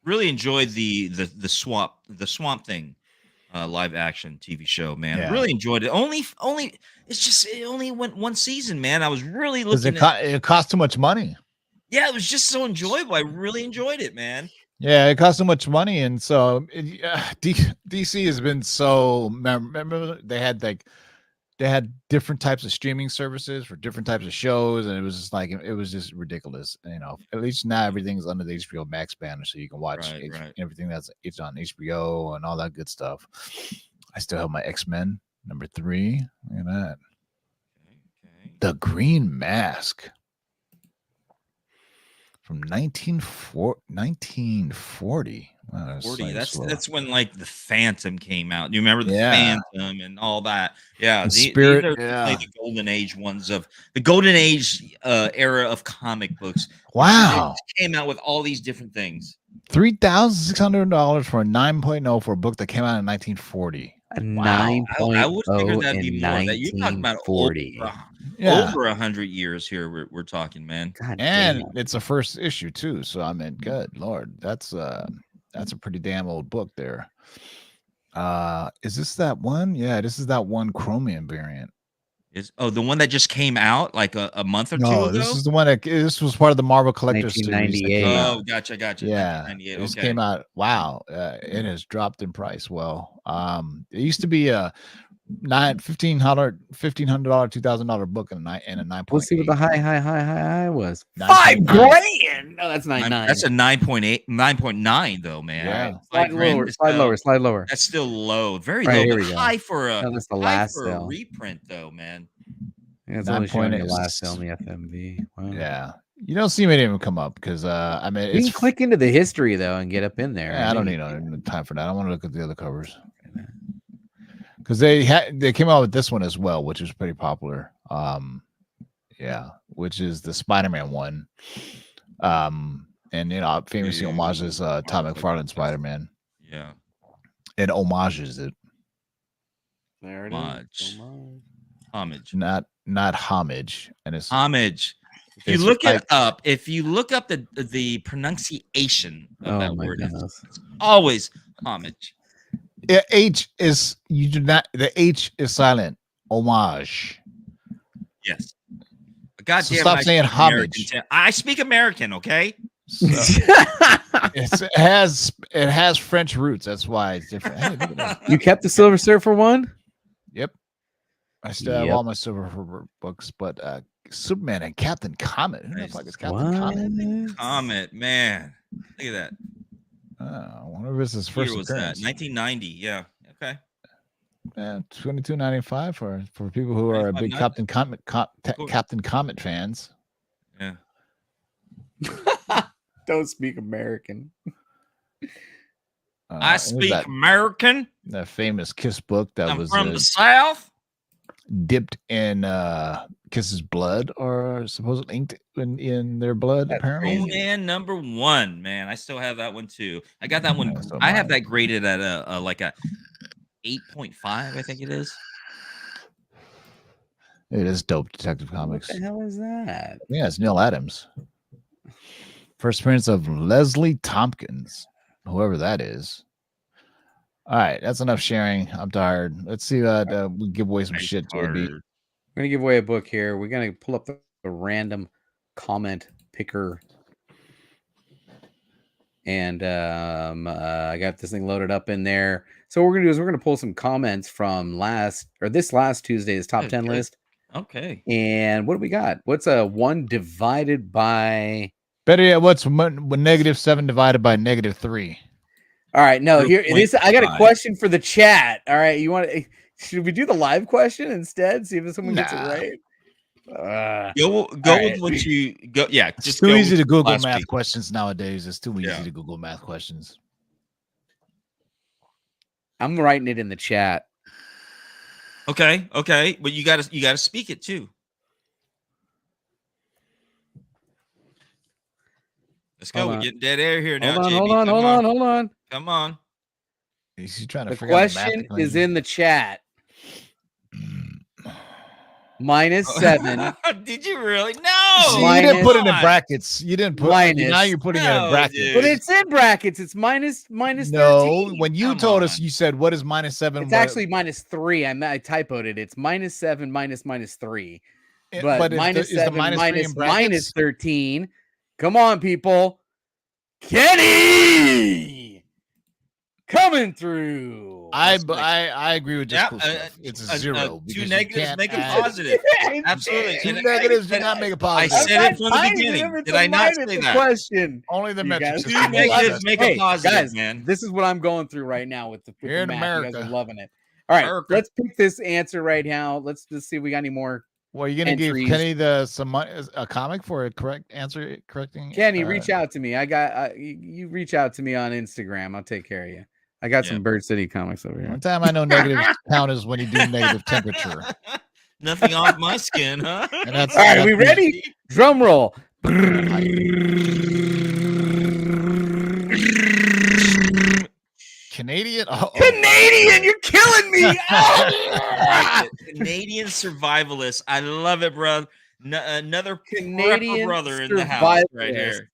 Really enjoyed the Swamp Thing live action TV show, man. Yeah. Really enjoyed it. It only went one season, man. I was really looking it cost too much money. Yeah, it was just so enjoyable. I really enjoyed it, man. Yeah, it cost too much money, and so DC has been so. Remember, they had different types of streaming services for different types of shows, and it was just ridiculous. At least now everything's under the HBO Max banner, so you can watch everything it's on HBO and all that good stuff. I still have my X-Men number 3. Look at that. Okay. The Green Mask. From 1940. Wow, 40. That's when the Phantom came out. Do you remember the Phantom and all that? Yeah, these are the golden age ones of the golden age era of comic books. Wow, came out with all these different things. $3,600 for a 9.0 for a book that came out in 1940. A 9.0 I would figure that'd be more. You're talking about over 100 years here. We're talking, man. And it's a first issue too. So I mean, good Lord, that's a pretty damn old book there. Is this that one? Yeah, this is that one Chromium variant. The one that just came out like a month or two No, ago? this is the one that this was part of the Marvel Collector Series. 1998. Oh, gotcha. Yeah, 1998. this Okay. came out. Wow, it has dropped in price. Well, it used to be a $1,500, $2,000 book and a 9.8. Let's see what the high was. 9.9. $5,000. No, that's 9.9. That's a 9.8, 9.9 though, man. Yeah. Slide lower, slide lower. That's still low, very Right, low, here but we go. high for a No, that's the high last for a sale. reprint though, man. Yeah, it's only showing the 9.8. last sale in the FMV. Wow. Yeah, you don't see many of them come up because I mean, You it's can click into the history though and get up in there. I don't need no time for that. I want to look at the other covers because they came out with this one as well, which is pretty popular. Yeah, which is the Spider-Man one. And famously homages Todd McFarlane Spider-Man. Yeah. It homages it. There it is. Homage. Not homage. And it's homage. If you look it up, if you look up the pronunciation of that word, it's always homage. Yeah, H is the H is silent. Homage. Yes. God So damn stop it, saying homage. I speak American, okay? So, it has French roots. That's why it's different. Hey, look at that. You kept the Silver Surfer one? Yep. I still have all my Silver Surfer books, but Superman and Captain Comet. Who the fuck is Captain Comet? Comet, man. Look at that. I wonder if this is his first was appearance. that? 1990. Yeah. Okay. $22.95 for people who are a big Captain Comet fans. Yeah. Don't speak American. I speak American. That famous Kiss book that was from the South. Dipped in Kiss's blood, or supposedly inked in their blood. Apparently, Conan #1, man. I still have that one too. I got that one. I have that graded at a like a 8.5. I think it is. It is dope. Detective Comics. What the hell is that? Yeah, it's Neil Adams. First appearance of Leslie Tompkins, whoever that is. All right, that's enough sharing. I'm tired. Let's see that we give away some shit to We're gonna give away a book here. We're gonna pull up the random comment picker, and I got this thing loaded up in there. So what we're gonna do is we're gonna pull some comments from this last Tuesday's top 10 list. Okay. And what do we got? What's a 1 divided by? Better yet, what's -7 divided by -3? All right, no, here this. I got a question for the chat. All right, should we do the live question instead? See if someone gets it right. Go with what you go. Yeah, it's too easy to Google math questions nowadays. It's too easy to Google math questions. I'm writing it in the chat. Okay, but you gotta speak it too. Let's go. We're getting dead air here now. Hold on. Come on. He's trying to the question is in the chat. -7. Did you really? No. You didn't put it in brackets. You didn't put minus. Now you're putting it in brackets. Dude. But it's in brackets. It's minus 13. No, when you told us, you said, what is -7? It's actually -3. I typoed it. It's -7 -3. But -7 minus 13. Come on, people. Kenny coming through. I agree with just it's a 0. 2 negatives make a positive. Absolutely. 2 negatives do not make a positive. I said it from the beginning. Did I not say that? Question. Only the metrics. 2 negatives make a positive, guys, man. This is what I'm going through right now with the Here in math. America. You guys are loving it. All right, let's pick this answer right now. Let's see if we got any more. Well, you're gonna give Kenny a comic for a correct answer, correcting. Kenny, reach out to me. You reach out to me on Instagram. I'll take care of you. I got some Bird City comics over here. One time I know negative count is when you do negative temperature. Nothing off my skin, huh? And that's, all right, we ready? Drum roll. Canadian? Canadian, you're killing me. Canadian survivalist. I love it, bro. Another Canadian brother in the house right here.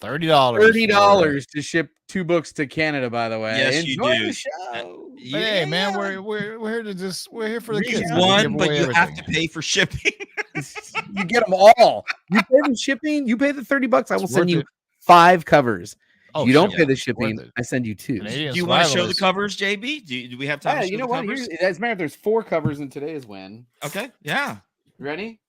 $30. $30 to ship 2 books to Canada, by the way. Yes, Enjoy you do. the show. Hey man, we're here to just we're here for the kids. One, but you have to pay for shipping. You get them all. You pay the shipping, you pay the $30. I will send you 5 covers. Oh, you don't pay the it's shipping, worth it. I send you 2. Canadian Do you want to show the survivalists. covers, JB? Do we have time Yeah, to show you know the what? covers? It doesn't matter. There's 4 covers in today's win. Okay, yeah. Ready?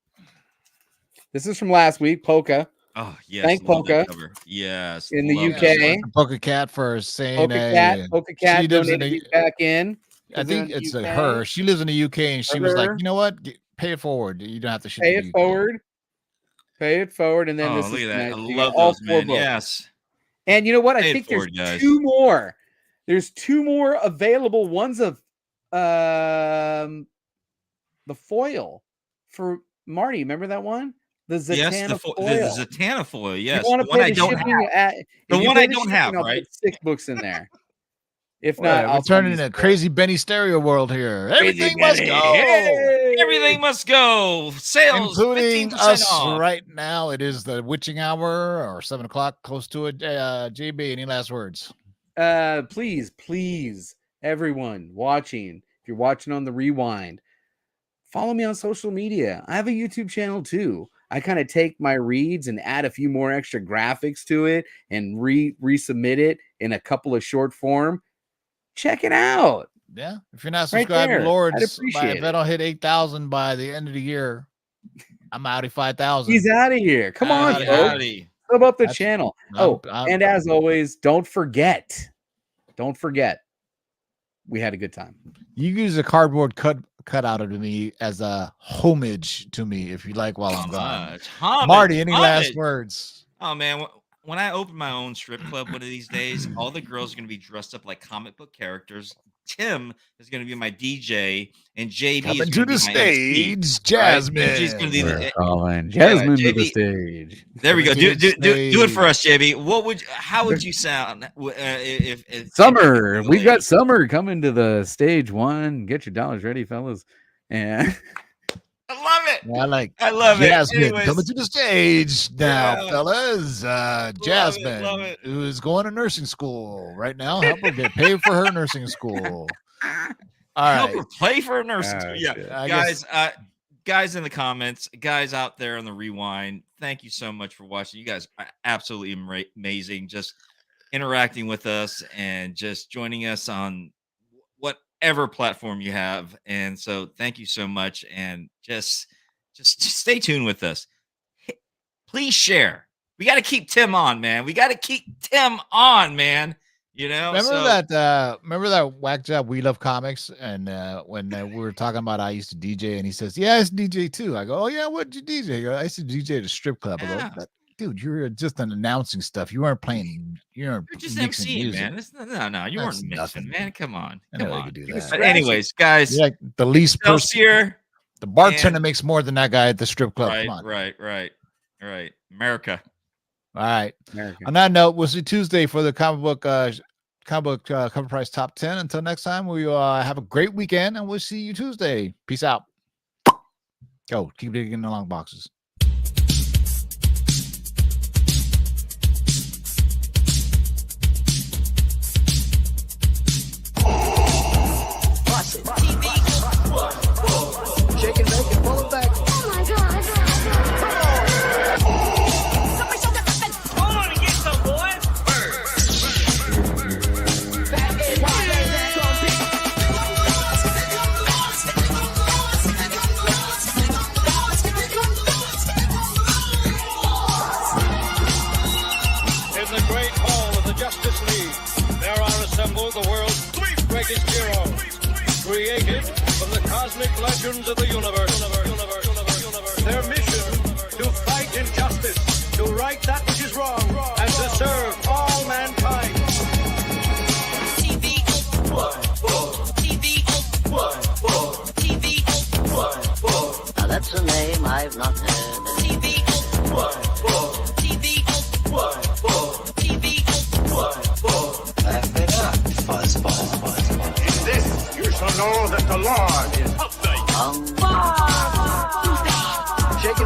This is from last week, Polka. Oh, yes. Thank love that Polka. cover. Yes. In the love UK. that cover. Polka Cat for saying Polka Cat she lives in donated the- back in. I think in the it's UK. her. She lives in the UK, and she was like, Her. you know what? Pay it forward. You don't have to ship Pay to it the UK. forward. Pay it forward, and then Oh, this look is at that. nice. I You love got all those, 4 man. books. Yes. And you know what? I Pay it think there's forward, guys. 2 more. There's 2 more available. One's of the foil for Marty. Remember that one? The Zatanna Yes, the foil. Zatanna foil. Yes. You want The to one pay I the don't have. shipping The one I don't have, I'll right? put 6 books in there. If Well, not, we're I'll turning send into you crazy Benny stereo world here. Crazy Everything must Benny. go. Hey! Everything must go. Sales, Including 15% us off. right now. It is the witching hour or 7 o'clock, close to it. JB, any last words? Please, everyone watching, if you're watching on the rewind, follow me on social media. I have a YouTube channel too. I kind of take my reads and add a few more extra graphics to it and resubmit it in a couple of short form. Check it out. Yeah. If you're not Right subscribed there. to Lords, I'd appreciate if I don't hit 8,000 by the end of the year, I'm out of 5,000. He's out of here. Come on, Howdy, folks. howdy. Sub up the That's- channel. I'm- And as always, don't forget, we had a good time. You use a cardboard cutout of me as a homage to me if you like while I'm gone. Homage, Marty, any homage. last words? Oh man, when I open my own strip club one of these days, all the girls are going to be dressed up like comic book characters. Tim is going to be my DJ, and JB Coming is to going the to be my MC. stage, Jasmine. And she's going to be the, Calling Jasmine to the JB. stage. there we go. Coming Do to the it for stage. us, JB. How would you sound if Summer, we've got Summer coming to the stage 1. Get your dollars ready, fellas. And I love it. I love it. Jasmine Anyways. coming to the stage now, Yeah. fellas. Jasmine, love it. who is going to nursing school right now. Help her get paid for her nursing school. All Help right. her play for a nursing Oh, school. Yeah, shit. I guys, guess- guys in the comments, guys out there on the rewind, thank you so much for watching. You guys are absolutely amazing, just interacting with us and just joining us on whatever platform you have. And so thank you so much, and just stay tuned with us. Please share. We got to keep Tim on, man. We got to keep Tim on, man. You know, Remember that whack job We Love Comics, and when we were talking about I used to DJ, and he says, "Yeah, I used to DJ too." I go, "Oh yeah, what did you DJ?" He goes, "I used to DJ at a strip club." I Yeah. go, "Dude, you're just announcing stuff. You weren't playing. You're just mixing MCing, music. man. No, you That's weren't mixing, nothing. man. Come on, I come know they on. could do He was that. But anyways, guys, You're like the least person. Celsius, The bartender and- makes more than that guy at the strip club. right, Come on. right. America. All right. American. On that note, we'll see Tuesday for the comic book cover price top 10. Until next time, we have a great weekend, and we'll see you Tuesday. Peace out. Go. Keep digging in the long boxes. Shake and bake and pull it back. Oh my god. In the great hall of the Justice League, there are assembled the world's 3 greatest heroes, created from the cosmic legends of the universe. Their mission, to fight injustice, to right that which is wrong, and to serve all mankind. Now that's a name I've not heard. Laugh it up, fuzzball. In this, you shall know that the Lord is upright. Um, Shake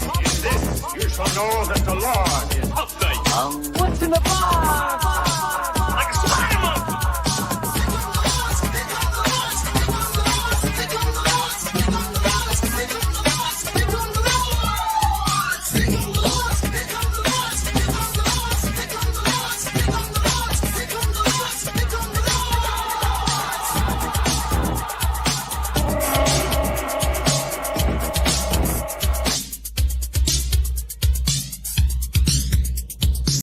In this, you shall know that the Lord is upright. What's in the box?